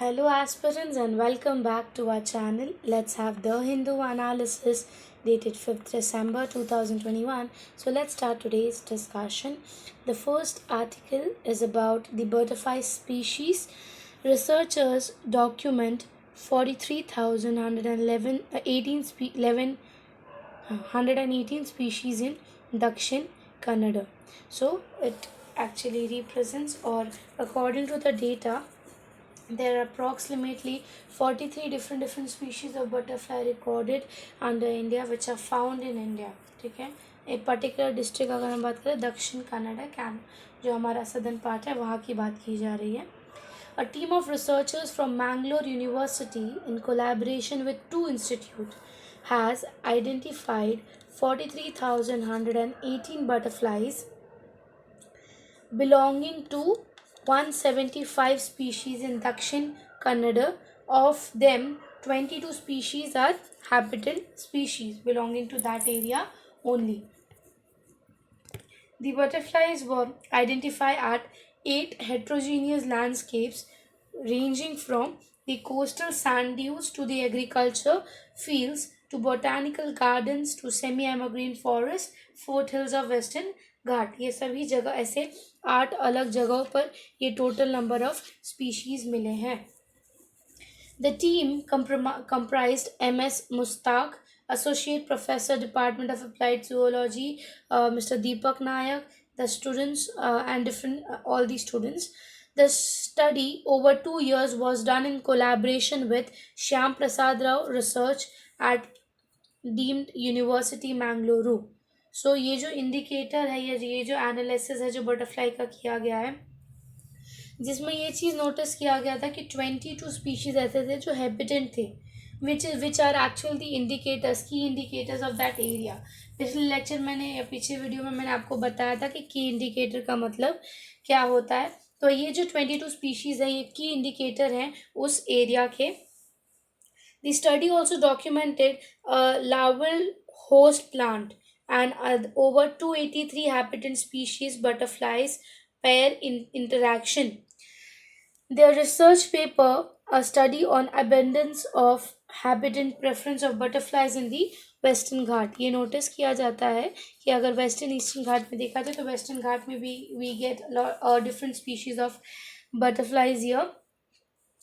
Hello, aspirants, and welcome back to our channel. Let's have the Hindu analysis dated 5th December 2021. So, let's start today's discussion. The first article is about the butterfly species. Researchers document 43,111 118 species in Dakshin Kannada. So, it actually represents, or according to the data, there are approximately 43 different species of butterfly recorded under India which are found in India. ठीक है, एक particular district अगर हम बात करें दक्षिण Kannada can जो हमारा सदर्न पार्ट है वहाँ की बात की जा रही है. A team of researchers from Mangalore University in collaboration with two institutes has identified 43,118 butterflies belonging to 175 species in Dakshin Kannada. Of them, 22 species are habitat species belonging to that area only. The butterflies were identified at 8 heterogeneous landscapes ranging from the coastal sand dunes to the agriculture fields to botanical gardens to semi-evergreen forest, foothills of western घाट. ये सभी जगह ऐसे 8 अलग जगहों पर ये total number of species मिले हैं. The team comprised M.S. Mustaq, Associate Professor, Department of Applied Zoology, Mr. Deepak Nayak, the students and different all the students. The study over 2 years was done in collaboration with Shyam Prasad Rao Research at deemed university Mangaluru. So ये जो indicator है या ये जो analysis है जो butterfly का किया गया है जिसमें ये चीज़ नोटिस किया गया था कि 22 स्पीशीज ऐसे थे जो हैबिटेंट थे which are actual the indicators की इंडिकेटर्स ऑफ दैट एरिया. पिछले लेक्चर मैंने पीछे वीडियो में मैंने आपको बताया था कि की इंडिकेटर का मतलब क्या होता है. तो ये जो 22 स्पीशीज है ये की इंडिकेटर हैं उस एरिया के. The study also documented a larval host plant and over 283 habitat species butterflies pair in interaction. Their research paper, a study on abundance of habitat preference of butterflies in the Western Ghat. ये notice किया जाता है कि अगर western eastern घाट में देखा जाए तो वेस्टर्न घाट में भी we get different species of butterflies here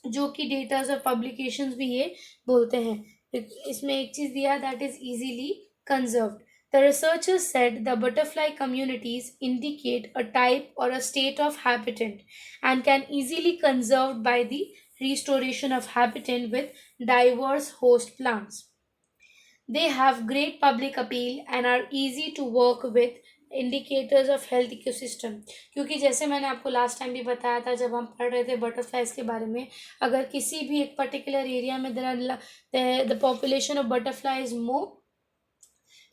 जो कि डेटाज और पब्लिकेशंस भी ये बोलते हैं. इसमें एक चीज़ दिया that is easily conserved. The researchers said the butterfly communities indicate a type or a state of habitat and can easily conserved by the restoration of habitat with diverse host plants. They have great public appeal and are easy to work with indicators of health ecosystem. क्योंकि जैसे मैंने आपको last time भी बताया था जब हम पढ़ रहे थे बटरफ्लाइज के बारे में, अगर किसी भी एक पर्टिकुलर एरिया में the population of butterfly is more,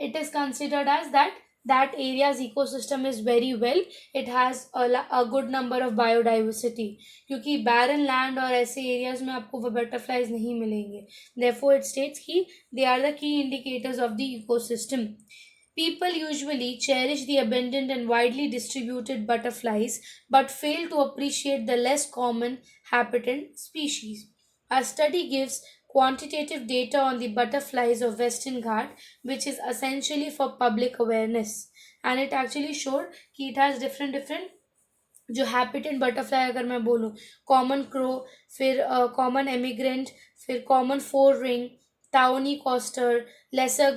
it is considered as that area's ecosystem is very well, it has a good number of biodiversity. क्योंकि barren land और ऐसे areas में आपको वो butterflies नहीं मिलेंगे. Therefore it states कि they are the key indicators of the ecosystem. People usually cherish the abundant and widely distributed butterflies but fail to appreciate the less common habitat species. A study gives quantitative data on the butterflies of Western Ghat, which is essentially for public awareness. And it actually showed कि it has different जो habitat butterfly अगर मैं बोलूँ, common crow, फिर common emigrant, फिर common four ring, tawny coster, lesser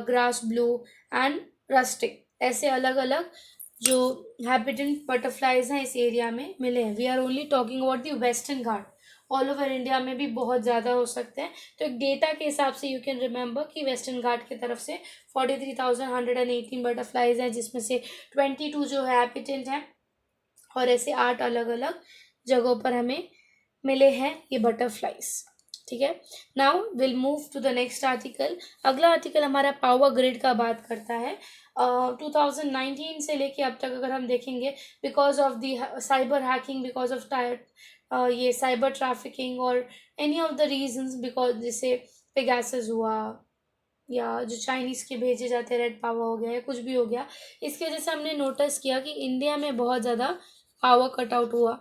grass blue and rustic, ऐसे अलग अलग जो हैबिटेट बटरफ्लाइज हैं इस एरिया में मिले हैं. We are only talking about the western Ghat. All over India में भी बहुत ज़्यादा हो सकते हैं. तो एक डेटा के हिसाब से यू कैन रिमेंबर कि वेस्टर्न घाट की तरफ से 43,118 बटरफ्लाइज हैं जिसमें से 22 जो है हैबिटेट हैं और ऐसे 8 अलग अलग जगहों पर हमें मिले हैं ये बटरफ्लाइज. ठीक है, now will move to the next article. अगला आर्टिकल हमारा पावर ग्रिड का बात करता है. 2019 से लेके अब तक अगर हम देखेंगे, because of the cyber hacking, because of ये साइबर ट्रैफिकिंग और any of the reasons, because जैसे पेगासस हुआ या जो चाइनीज़ के भेजे जाते हैं रेड पावर हो गया या कुछ भी हो गया, इसकी वजह से हमने नोटिस किया कि इंडिया में बहुत ज़्यादा पावर कट आउट हुआ.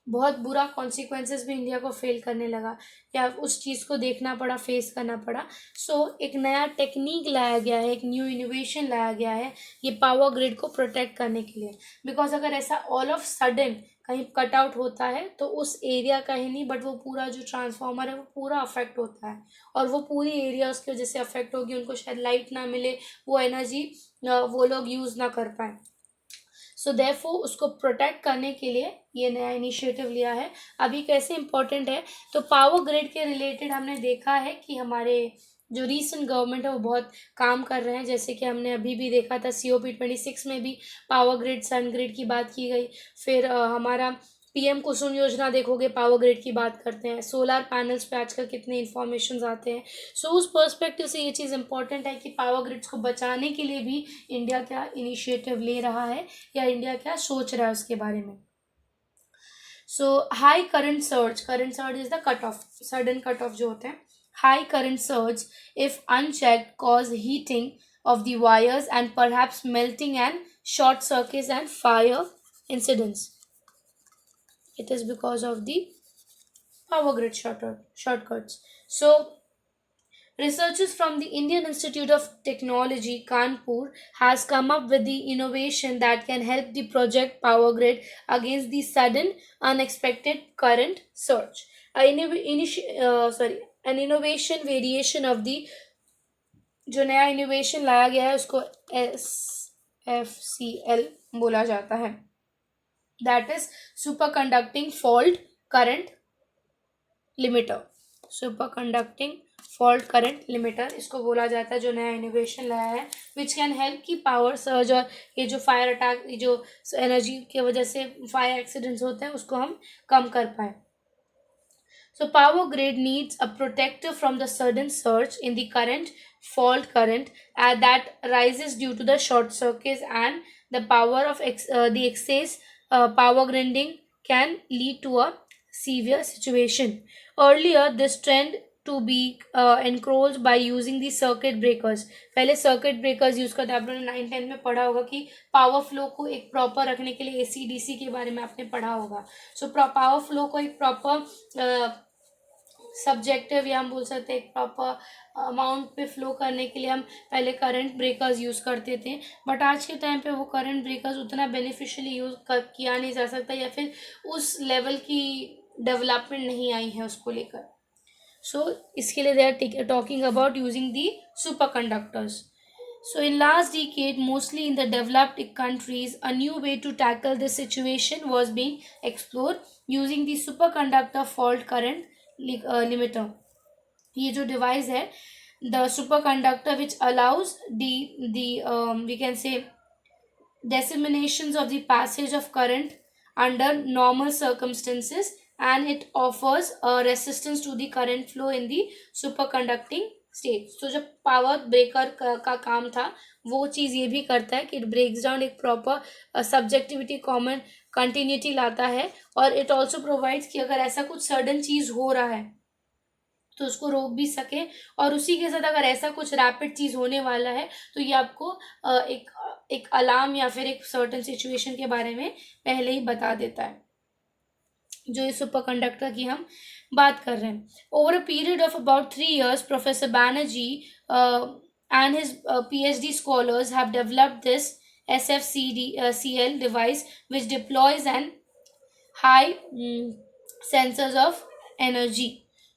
बहुत बुरा कॉन्सिक्वेंसेस भी इंडिया को फेल करने लगा, या उस चीज़ को देखना पड़ा, फेस करना पड़ा। सो एक नया टेक्निक लाया गया है, एक न्यू इनोवेशन लाया गया है ये पावर ग्रिड को प्रोटेक्ट करने के लिए। बिकॉज अगर ऐसा ऑल ऑफ सडन कहीं कट आउट होता है तो उस एरिया का ही नहीं बट वो पूरा जो ट्रांसफार्मर है वो पूरा अफेक्ट होता है, और वो पूरी एरिया उसकी वजह से अफेक्ट होगी, उनको शायद लाइट ना मिले, वो एनर्जी वो लोग यूज़ ना कर पाए। सो देयरफॉर उसको प्रोटेक्ट करने के लिए ये नया इनिशिएटिव लिया है। अभी कैसे इम्पोर्टेंट है, तो पावर ग्रिड के रिलेटेड हमने देखा है कि हमारे जो रीसेंट गवर्नमेंट है वो बहुत काम कर रहे हैं। जैसे कि हमने अभी भी देखा था COP26 में भी पावर ग्रिड, सन ग्रिड की बात की गई। फिर हमारा PM कुसुम योजना देखोगे, पावर ग्रिड की बात करते हैं। सोलर पैनल्स पे आजकल कितने इन्फॉर्मेशन आते हैं। सो उस पर्सपेक्टिव से ये चीज़ इंपॉर्टेंट है कि पावर ग्रिड्स को बचाने के लिए भी इंडिया क्या इनिशिएटिव ले रहा है, या इंडिया क्या सोच रहा है उसके बारे में। So high current surge is the cut off, sudden cut off जो होते हैं। High current surge if unchecked cause heating of the wires and perhaps melting and short circuits and fire incidents. It is because of the power grid shortcuts. So researchers from the Indian Institute of Technology, Kanpur, has come up with the innovation that can help the project power grid against the sudden, unexpected current surge. An innovation variation of the जो नया innovation लाया गया है उसको SFCL बोला जाता है, that is super conducting fault current limiter. Super conducting fault current limiter इसको बोला जाता है, जो नया इनोवेशन लाया है, विच कैन हेल्प की पावर सर्ज और ये जो फायर अटैक, जो एनर्जी की वजह से फायर एक्सीडेंट्स होते हैं उसको हम कम कर पाए। So power grid needs a protector from the sudden surge in the current, fault current that rises due to the short circuits, and the power of the excess power grinding can lead to a severe situation. Earlier, this trend to be encroached by using the circuit breakers. पहले circuit breakers use करते हैं, आपने 9-10 में पढ़ा होगा कि power flow को एक प्रॉपर रखने के लिए AC/DC के बारे में आपने पढ़ा होगा। सो पावर फ्लो को एक प्रॉपर सब्जेक्टिव या हम बोल सकते हैं एक प्रॉपर अमाउंट पे फ्लो करने के लिए हम पहले करंट ब्रेकर्स यूज़ करते थे, बट आज के टाइम पे वो करंट ब्रेकर्स उतना बेनिफिशियली यूज़ किया नहीं जा सकता, या फिर उस लेवल की डेवलपमेंट नहीं आई है उसको लेकर। सो इसके लिए they are talking about using the super conductors. So, in last decade, mostly in the developed countries, a new way to tackle this situation was being explored using the superconductor fault current limiter. ये जो device है, the superconductor which allows the we can say disseminations of the passage of current under normal circumstances, and it offers a resistance to the current flow in the superconducting state. तो जब power breaker का काम था वो चीज़ ये भी करता है कि इट ब्रेक्स डाउन एक प्रॉपर सब्जेक्टिविटी, कॉमन कंटिन्यूटी लाता है, और इट ऑल्सो प्रोवाइड्स कि अगर ऐसा कुछ सडन चीज़ हो रहा है तो उसको रोक भी सके, और उसी के साथ अगर ऐसा कुछ रैपिड चीज़ होने वाला है तो ये आपको एक अलार्म या फिर एक सर्टेन सिचुएशन के बारे में पहले ही बता देता है, जो इस सुपर कंडक्टर की हम बात कर रहे हैं। Over a period of about 3 years, professor Banerjee and his PhD scholars have developed this SFCL device which deploys an high sensors of energy.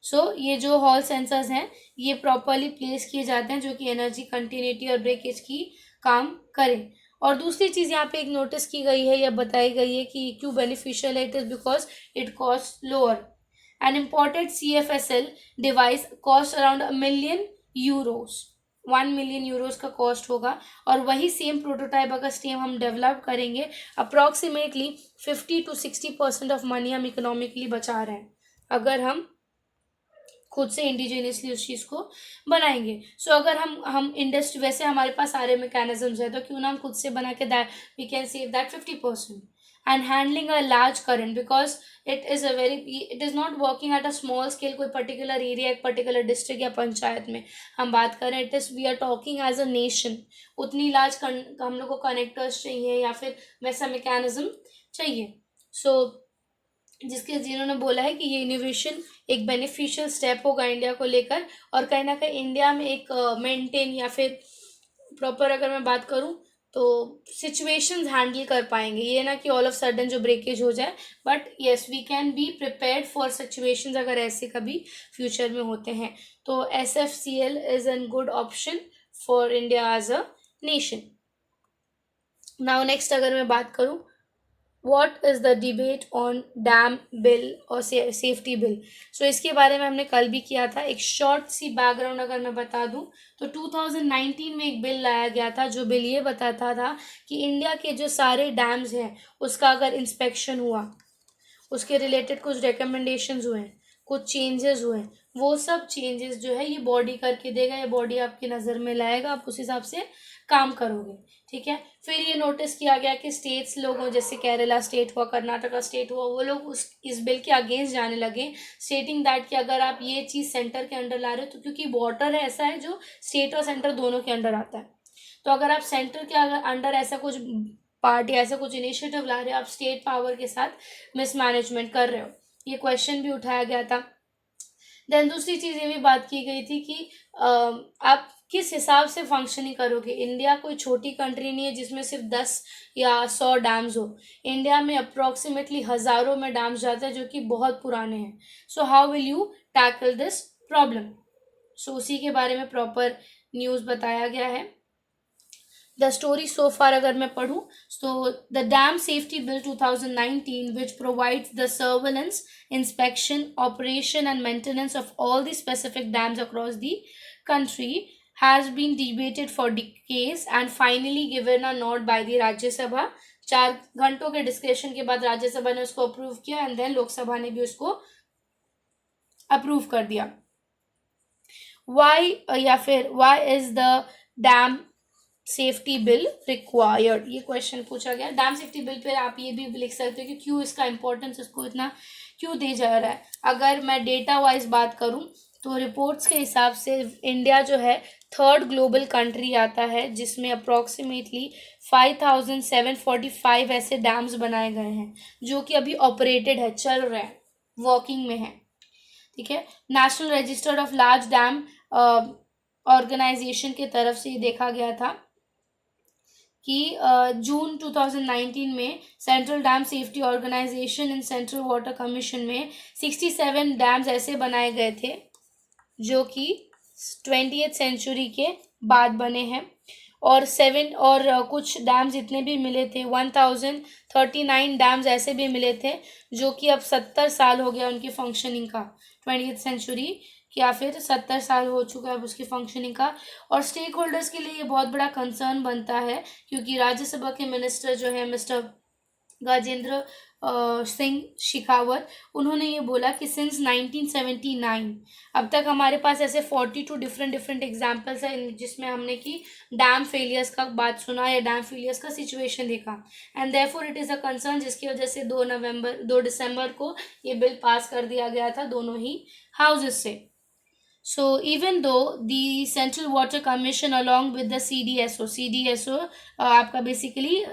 So ये जो हॉल सेंसर्स हैं ये प्रॉपरली प्लेस किए जाते हैं जो कि एनर्जी कंटिन्यूटी और ब्रेकेज की काम करें। और दूसरी चीज़ यहाँ पे एक नोटिस की गई है या बताई गई है कि क्यों बेनिफिशियल है, it is because it cost lower. An imported CFSL device cost around €1 million, 1 million euros का कॉस्ट होगा, और वही सेम प्रोटोटाइप अगर सेम हम डेवलप करेंगे अप्रॉक्सीमेटली 50 to 60% ऑफ मनी हम इकोनॉमिकली बचा रहे हैं अगर हम खुद से इंडिजिनियसली उस चीज़ को बनाएंगे। सो अगर हम इंडस्ट्री, वैसे हमारे पास सारे मैकेनिज्म्स है तो क्यों ना हम खुद से बना के that we can save that 50%। And handling a large current because it is not working at a small scale, कोई पर्टिकुलर एरिया, एक पर्टिकुलर डिस्ट्रिक्ट या पंचायत में हम बात करें, it is we are talking as a nation. उतनी large हम लोग को कनेक्टर्स चाहिए या फिर वैसा मैकेनिज्म चाहिए। सो जिन्होंने बोला है कि ये इनोवेशन एक बेनिफिशियल स्टेप होगा इंडिया को लेकर, और कहीं ना कहीं इंडिया में एक मेंटेन या फिर प्रॉपर अगर मैं बात करूं तो सिचुएशंस हैंडल कर पाएंगे, ये ना कि ऑल ऑफ सडन जो ब्रेकेज हो जाए, but yes we can be prepared for situations अगर ऐसे कभी फ्यूचर में होते हैं। तो SFCL is an good option for India as a nation. Now next अगर मैं बात करूं, what is the debate on dam bill और सेफ्टी बिल। सो इसके बारे में हमने कल भी किया था। एक शॉर्ट सी बैकग्राउंड अगर मैं बता दूं तो 2019 में एक बिल लाया गया था, जो बिल ये बताता था कि इंडिया के जो सारे डैम्स हैं उसका अगर इंस्पेक्शन हुआ, उसके रिलेटेड कुछ रिकमेंडेशंस हुए, कुछ चेंजेस हुए, वो सब चेंजेस जो है ये बॉडी करके देगा, ये बॉडी आपकी नज़र में लाएगा, आप उस हिसाब से काम करोगे। ठीक है, फिर ये नोटिस किया गया कि स्टेट्स लोगों जैसे केरला स्टेट हुआ, कर्नाटका स्टेट हुआ, वो लोग इस बिल के अगेंस्ट जाने लगे, स्टेटिंग दैट कि अगर आप ये चीज़ सेंटर के अंडर ला रहे हो तो, क्योंकि वाटर है ऐसा है जो स्टेट और सेंटर दोनों के अंडर आता है, तो अगर आप सेंटर के अंडर ऐसा कुछ पार्ट या ऐसा कुछ इनिशिएटिव ला रहे हो, आप स्टेट पावर के साथ मिसमैनेजमेंट कर रहे हो, ये क्वेश्चन भी उठाया गया था। देन दूसरी चीज़ ये भी बात की गई थी कि आप किस हिसाब से फंक्शनिंग करोगे। इंडिया कोई छोटी कंट्री नहीं है जिसमें सिर्फ 10 या 100 डैम्स हो। इंडिया में अप्रॉक्सीमेटली हज़ारों में डैम्स जाते हैं जो कि बहुत पुराने हैं। So how will you tackle this problem. So उसी के बारे में प्रॉपर न्यूज़ बताया गया है। द स्टोरी सो फार अगर मैं पढ़ूँ तो the dam safety bill 2019 which provides the surveillance, inspection, operation and maintenance of all the specific dams across the country has been debated for decades and finally given a nod by the Rajya Sabha। 4 घंटों के discussion के बाद राज्यसभा ने उसको approve किया and then Lok Sabha ने भी उसको अप्रूव कर दिया। why is the dam safety bill required, ये क्वेश्चन पूछा गया। डैम सेफ्टी बिल पे आप ये भी लिख सकते हो कि क्यों इसका इंपॉर्टेंस इसको इतना क्यों दे जा रहा है। अगर मैं डेटा वाइज बात करूं तो रिपोर्ट्स के हिसाब से इंडिया जो है 3rd ग्लोबल कंट्री आता है जिसमें अप्रॉक्सीमेटली 5745 ऐसे डैम्स बनाए गए हैं जो कि अभी ऑपरेटेड है, चल रहा है, वर्किंग में है। ठीक है, national register of large dam organisation की तरफ से ये देखा गया था कि जून 2019 में central dam safety organisation and central water commission में 67 डैम्स ऐसे बनाए गए थे जो कि 20th सेंचुरी के बाद बने हैं, और कुछ डैम्स इतने भी मिले थे, 1039 डैम्स ऐसे भी मिले थे जो कि अब 70 साल हो गया उनकी फंक्शनिंग का, 20th सेंचुरी या फिर 70 साल हो चुका है अब उसकी फंक्शनिंग का। और स्टेक होल्डर्स के लिए ये बहुत बड़ा कंसर्न बनता है क्योंकि राज्यसभा के मिनिस्टर जो है मिस्टर गजेंद्र सिंह शेखावत, उन्होंने ये बोला कि सिंस 1979 अब तक हमारे पास ऐसे 42 डिफरेंट एग्जाम्पल्स हैं जिसमें हमने कि डैम फेलियर्स का बात सुना या डैम फेलियर्स का सिचुएशन देखा, and therefore it is a concern, जिसकी वजह से 2 दिसंबर को ये बिल पास कर दिया गया था दोनों ही हाउसेस से। So even though the Central Water Commission along with the CDSO आपका basically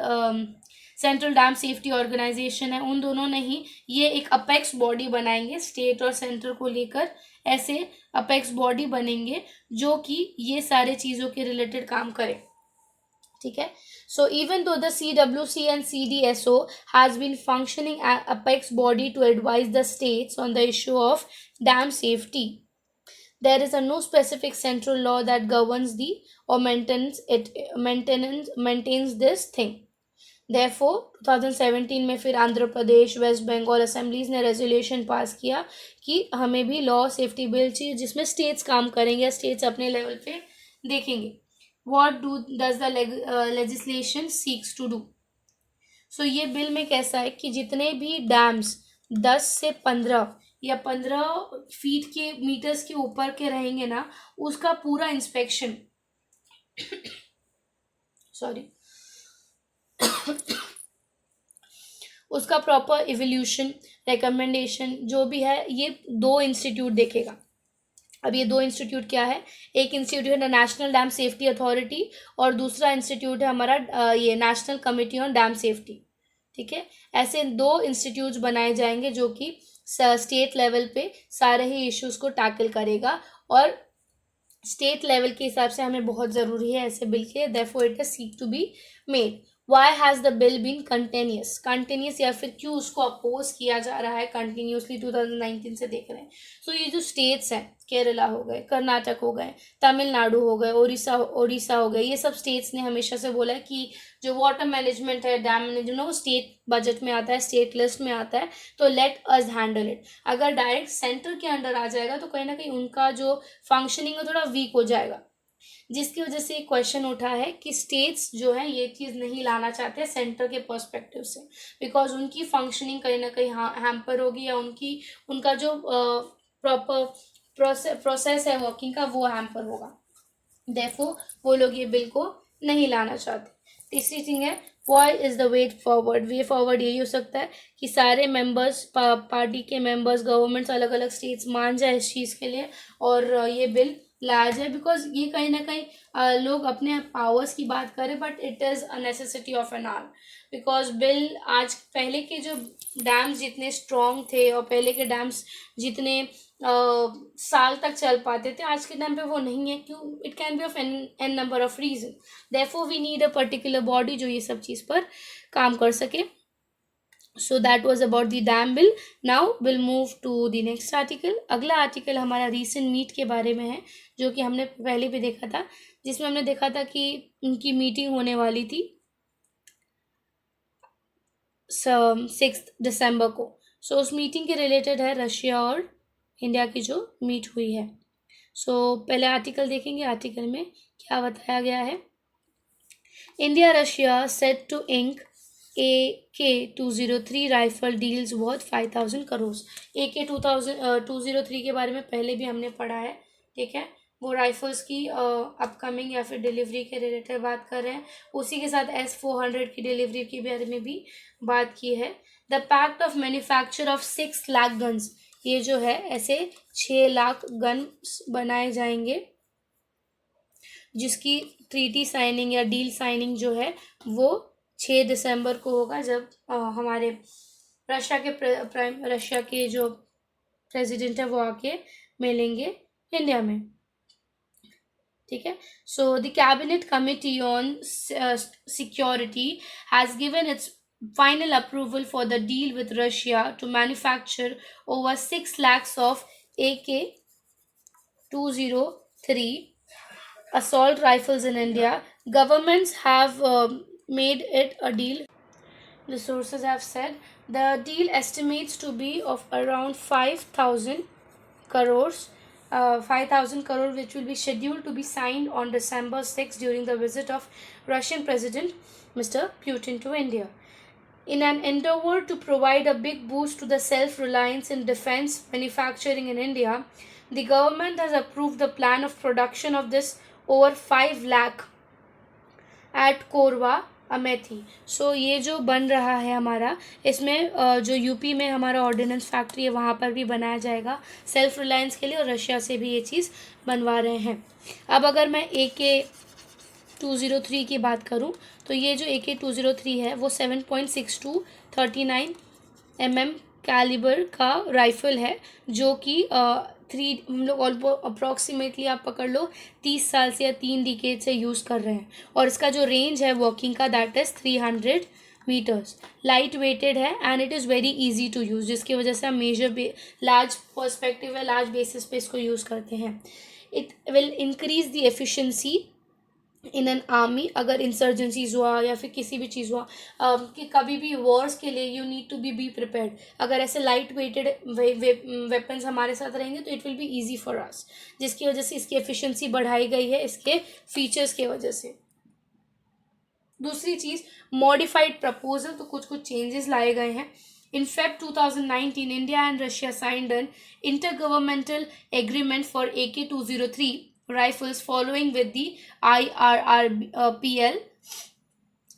central dam safety organisation है, उन दोनों ने ही ये एक अपेक्स बॉडी बनाएंगे स्टेट और सेंटर को लेकर, ऐसे अपेक्स बॉडी बनेंगे जो कि ये सारे चीज़ों के रिलेटेड काम करे। ठीक है, so even though the CWC and CDSO has been functioning as apex body to advise the states on the issue of dam safety, there is no specific central law that governs the or maintains this thing। Therefore 2017 में फिर Andhra Pradesh, waste Bengal assemblies ने resolution pass किया कि हमें भी law safety bill चाहिए जिसमें states काम करेंगे, स्टेट्स अपने लेवल पे देखेंगे। What does the legislation seeks to do? सो ये बिल में कैसा है कि जितने भी डैम्स 10 से 15 या 15 फीट के मीटर्स के ऊपर के रहेंगे ना, उसका पूरा इंस्पेक्शन सॉरी उसका प्रॉपर इवोल्यूशन, रिकमेंडेशन जो भी है ये 2 इंस्टीट्यूट देखेगा। अब ये 2 इंस्टीट्यूट क्या है, एक इंस्टीट्यूट है नेशनल डैम सेफ्टी अथॉरिटी और दूसरा इंस्टीट्यूट है हमारा ये national committee on dam safety. ठीक है। ऐसे 2 इंस्टीट्यूट्स बनाए जाएंगे जो कि स्टेट लेवल पे सारे ही इश्यूज को टैकल करेगा, और स्टेट लेवल के हिसाब से हमें बहुत ज़रूरी है ऐसे बिल के, therefore it is seek to be made. Why has the bill been continuous या फिर क्यों उसको अपोज किया जा रहा है कंटिन्यूसली 2019 से देख रहे हैं। सो ये जो स्टेट्स हैं, केरला हो गए, कर्नाटक हो गए, तमिलनाडु हो गए, उड़ीसा हो गए, ये सब स्टेट्स ने हमेशा से बोला है कि जो वाटर मैनेजमेंट है, डैम मैनेजमेंट, वो स्टेट बजट में आता है, स्टेट लिस्ट में आता है, तो लेट अस हैंडल इट। अगर डायरेक्ट सेंटर के अंडर आ जाएगा तो कहीं ना कहीं उनका जो फंक्शनिंग है थोड़ा वीक हो जाएगा, जिसकी वजह से एक क्वेश्चन उठा है कि स्टेट्स जो है ये चीज़ नहीं लाना चाहते सेंटर के पर्सपेक्टिव से, बिकॉज उनकी फंक्शनिंग कहीं ना कहीं हैम्पर होगी, या उनका जो प्रॉपर प्रोसेस है वर्किंग का वो हैम्पर होगा, देयरफॉर वो लोग ये बिल को नहीं लाना चाहते। तीसरी थिंग है, what is the way forward. Way forward यही हो सकता है कि सारे मेंबर्स, पार्टी के मेंबर्स, गवर्नमेंट्स अलग अलग स्टेट्स मान जाए इस चीज़ के लिए और ये बिल लाया जाए, बिकॉज ये कहीं ना कहीं लोग अपने पावर्स की बात करें, but it is a necessity of an hour, because bill आज पहले के जो डैम्स जितने स्ट्रॉन्ग थे और पहले के डैम्स जितने साल तक चल पाते थे, आज के टाइम पे वो नहीं है। क्यों? It can be of an number of reason, therefore we need a particular body जो ये सब चीज़ पर काम कर सके। So that was about the dam bill. Now will move to the next article. अगला आर्टिकल हमारा रीसेंट मीट के बारे में है, जो कि हमने पहले भी देखा था, जिसमें हमने देखा था कि उनकी मीटिंग होने वाली थी 6 दिसंबर को। सो उस मीटिंग के रिलेटेड है रशिया और इंडिया की जो मीट हुई है। सो पहले आर्टिकल देखेंगे। आर्टिकल में क्या बताया गया है। India Russia set to ink AK-203 rifle deals worth 5,000 crore. AK-203 के बारे में पहले भी हमने पढ़ा है, ठीक है। वो राइफल्स की अपकमिंग या फिर डिलीवरी के रिलेटेड बात कर रहे हैं। उसी के साथ S-400 की डिलीवरी के बारे में भी बात की है। The pact of manufacture of 6 lakh guns, ये जो है ऐसे 6 लाख गन बनाए जाएंगे, जिसकी ट्रीटी साइनिंग या डील साइनिंग जो है वो 6 दिसंबर को होगा, जब हमारे रशिया के जो प्रेसिडेंट है वो आके मिलेंगे इंडिया में, ठीक है। So the cabinet committee on security has given it's final approval for the deal with Russia to manufacture over 6 lakhs of AK-203 assault rifles in India. Governments have made it a deal. The sources have said the deal estimates to be of around 5,000 crores. 5,000 crore, which will be scheduled to be signed on December 6 during the visit of Russian President Mr. Putin to India. In an endeavor to provide a big boost to the self-reliance in defense manufacturing in India, the government has approved the plan of production of this over 5 lakh at Korwa, अमेथी। सो ये जो बन रहा है हमारा, इसमें जो UP में हमारा ऑर्डिनेंस फैक्ट्री है वहाँ पर भी बनाया जाएगा सेल्फ रिलायंस के लिए, और रशिया से भी ये चीज़ बनवा रहे हैं। अब अगर मैं AK-203 की बात करूं, तो ये जो AK-203 है वो 7.62 39 mm कैलिबर का राइफल है, जो कि हम लोग अप्रॉक्सीमेटली आप पकड़ लो 30 साल से या 3 डिकेड से यूज़ कर रहे हैं, और इसका जो रेंज है वर्किंग का that is 300 metres. Light weighted है and it is very easy to use, जिसकी वजह से हम लार्ज पर्सपेक्टिव है, लार्ज बेसिस पे इसको यूज़ करते हैं। It will increase the efficiency in an army. अगर इंसर्जेंसीज हुआ या फिर किसी भी चीज़ हुआ कि कभी भी वॉर्स के लिए you need to be prepared, अगर ऐसे लाइट वेटेड वेपन्स हमारे साथ रहेंगे तो it will be easy for us, जिसकी वजह से इसकी एफिशिएंसी बढ़ाई गई है इसके फीचर्स के वजह से। दूसरी चीज़, मॉडिफाइड प्रपोजल, तो कुछ चेंजेस लाए गए हैं। In Feb 2019, India and Russia signed an intergovernmental agreement for AK-203 rifles following with the IRRPL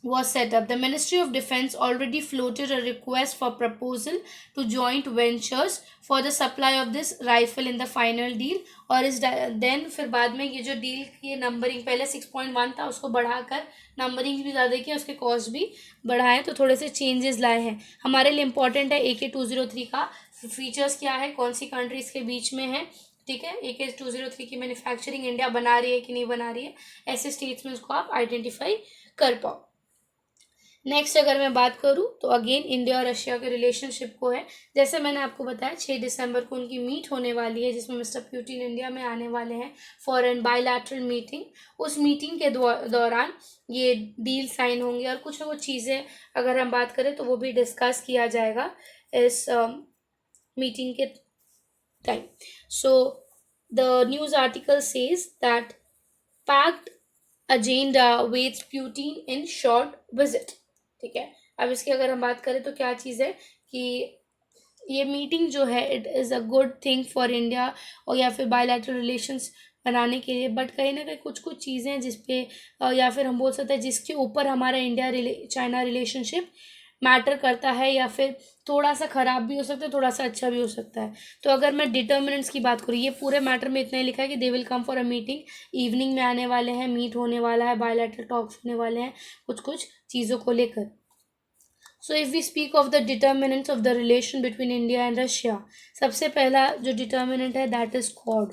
was set up. The Ministry of Defense already floated a request for proposal to joint ventures for the supply of this rifle in the final deal. और इस then फिर बाद में ये जो deal की numbering पहले 6.1 था उसको बढ़ाकर नंबरिंग भी ज़्यादा की, उसके कॉस्ट भी बढ़ाए, तो थोड़े से चेंजेस लाए हैं. हमारे लिए इंपॉर्टेंट है AK-203 का फीचर्स क्या है, कौन सी कंट्रीज़ के बीच में है. ठीक है, AK-203 की मैन्युफैक्चरिंग इंडिया बना रही है कि नहीं बना रही है, ऐसे स्टेट्स में उसको आप आइडेंटिफाई कर पाओ. नेक्स्ट अगर मैं बात करूँ तो अगेन इंडिया और रशिया के रिलेशनशिप को है. जैसे मैंने आपको बताया 6 दिसंबर को उनकी मीट होने वाली है जिसमें मिस्टर पुतिन इंडिया में आने वाले हैं फॉर एन बायलैटरल मीटिंग. उस मीटिंग के दौरान ये डील साइन होंगे और कुछ ना कुछ चीज़ें अगर हम बात करें तो वो भी डिस्कस किया जाएगा इस मीटिंग के time. So the news article says that packed agenda waits Putin in short visit. ठीक है, अब इसकी अगर हम बात करें तो क्या चीज़ है कि ये मीटिंग जो है it is a good thing for India और या फिर बायलैटरल रिलेशंस बनाने के लिए, बट कहीं ना कहीं कुछ कुछ चीज़ें हैं जिसपे या फिर हम बोल सकते हैं जिसके ऊपर हमारा इंडिया चाइना रिलेशनशिप मैटर करता है, या फिर थोड़ा सा ख़राब भी हो सकता है, थोड़ा सा अच्छा भी हो सकता है. तो अगर मैं डिटर्मिनेंट्स की बात करूँ, ये पूरे मैटर में इतना ही लिखा है कि they will come for a meeting, evening में आने वाले हैं, मीट होने वाला है, बायलैटरल टॉक्स होने वाले हैं कुछ कुछ चीज़ों को लेकर. So if we speak of the determinants of the relation between India and Russia, सबसे पहला जो डिटर्मिनेंट है दैट इज क्वाड.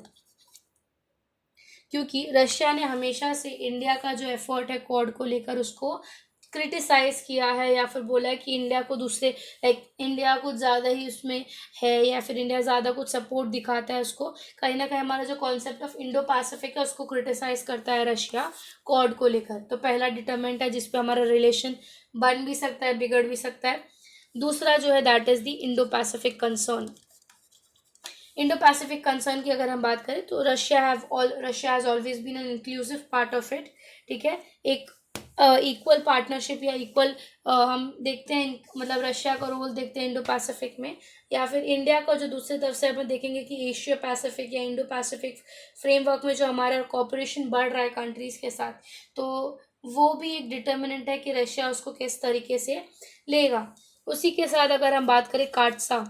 क्योंकि रशिया ने हमेशा से इंडिया का जो एफर्ट है क्वाड को लेकर उसको क्रिटिसाइज किया है, या फिर बोला है कि इंडिया को दूसरे लाइक इंडिया कुछ ज़्यादा ही उसमें है, या फिर इंडिया ज़्यादा कुछ सपोर्ट दिखाता है उसको. कहीं ना कहीं हमारा जो कॉन्सेप्ट ऑफ इंडो पैसिफिक है उसको क्रिटिसाइज करता है रशिया क्वाड को लेकर. तो पहला डिटरमेंट है जिसपे हमारा रिलेशन बन भी सकता है, बिगड़ भी सकता है. दूसरा जो है that is the Indo Pacific concern. Indo Pacific concern की अगर हम बात करें तो Russia has always been an inclusive part of it. ठीक है, एक इक्वल पार्टनरशिप या इक्वल हम देखते हैं, मतलब रशिया का रोल देखते हैं इंडो पैसिफिक में, या फिर इंडिया का जो दूसरी तरफ से अपन देखेंगे कि एशिया पैसिफिक या इंडो पैसिफिक फ्रेमवर्क में जो हमारा कॉपरेशन बढ़ रहा है कंट्रीज़ के साथ, तो वो भी एक डिटर्मिनेंट है कि रशिया उसको किस तरीके से लेगा. उसी के साथ अगर हम बात करें काटसा,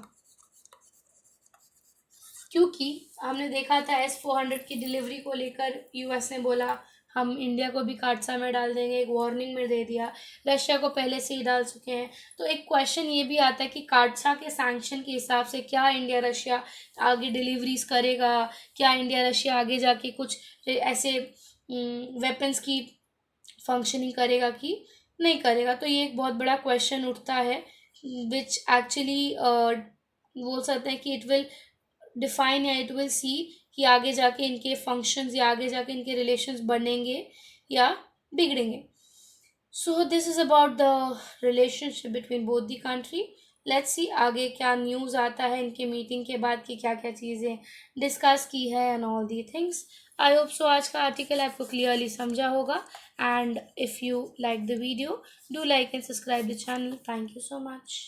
क्योंकि हमने देखा था S-400 की डिलीवरी को लेकर यूएस ने बोला हम इंडिया को भी काटसा में डाल देंगे, एक वार्निंग में दे दिया. रशिया को पहले से ही डाल चुके हैं. तो एक क्वेश्चन ये भी आता है कि काटसा के सैंक्शन के हिसाब से क्या इंडिया रशिया आगे डिलीवरीज करेगा, क्या इंडिया रशिया आगे जाके कुछ ऐसे वेपन्स की फंक्शनिंग करेगा कि नहीं करेगा. तो ये एक बहुत बड़ा क्वेश्चन उठता है विच एक्चुअली बोल सकते हैं कि इट विल डिफाइन या इट विल सी कि आगे जाके इनके फंक्शंस या आगे जाके इनके रिलेशंस बनेंगे या बिगड़ेंगे. So this is about the relationship between both the country. Let's see आगे क्या न्यूज़ आता है इनके मीटिंग के बाद कि क्या क्या चीज़ें डिस्कस की है and all the things. I hope so आज का आर्टिकल आपको क्लियरली समझा होगा. And if you like the video, do like and subscribe the channel. Thank you so much.